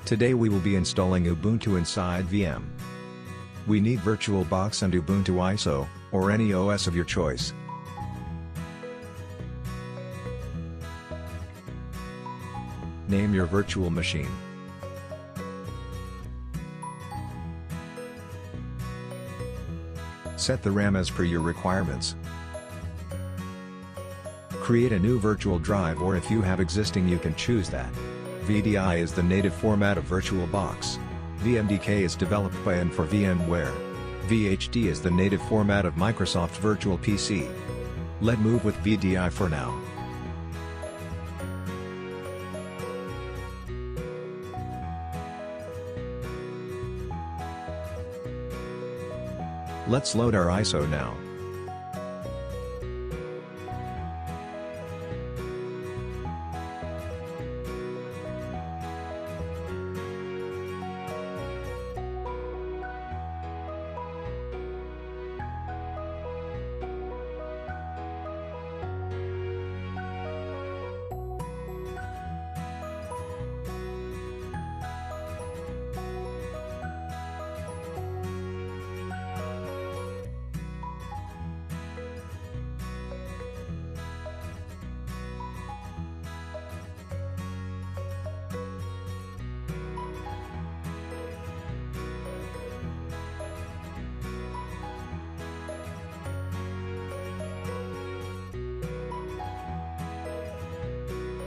Today we will be installing Ubuntu inside VM. We need VirtualBox and Ubuntu ISO, or any OS of your choice. Name your virtual machine. Set the RAM as per your requirements. Create a new virtual drive, or if you have existing you can choose that. VDI is the native format of VirtualBox. VMDK is developed by and for VMware. VHD is the native format of Microsoft Virtual PC. Let's move with VDI for now. Let's load our ISO now.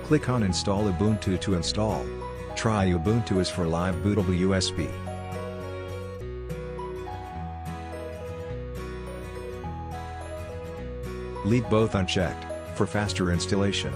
Click on Install Ubuntu to install. Try Ubuntu is for live bootable USB. Leave both unchecked, for faster installation.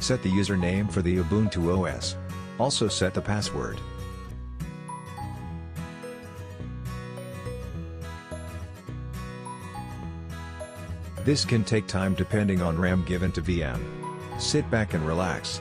Set the username for the Ubuntu OS. Also set the password. This can take time depending on RAM given to VM. Sit back and relax.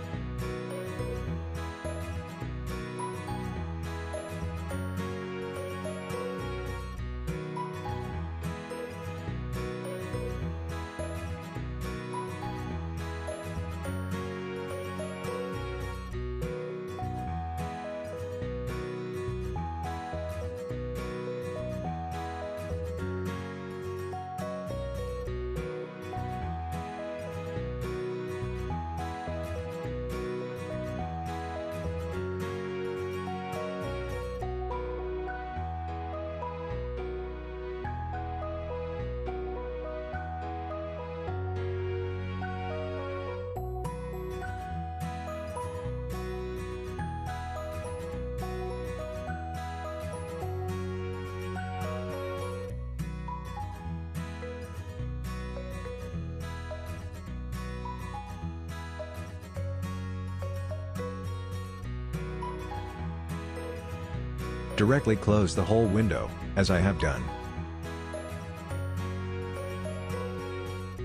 Directly close the whole window, as I have done.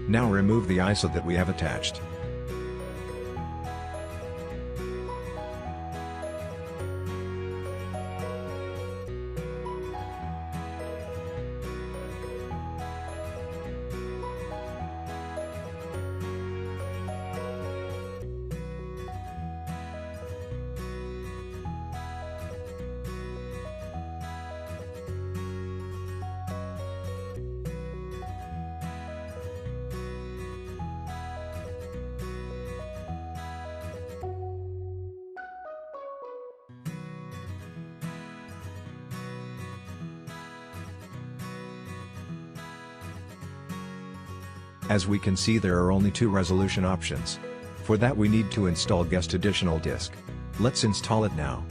Now remove the ISO that we have attached. As we can see, there are only two resolution options. For that we need to install guest additional disk. Let's install it now.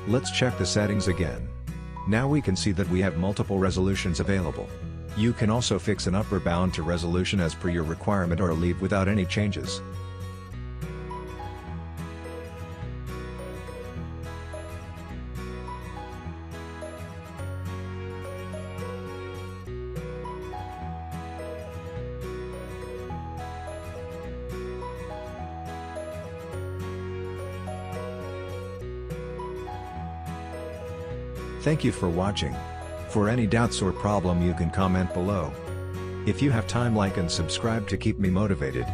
Let's check the settings again. Now we can see that we have multiple resolutions available. You can also fix an upper bound to resolution as per your requirement or leave without any changes. Thank you for watching. For any doubts or problem you can comment below. If you have time, like and subscribe to keep me motivated.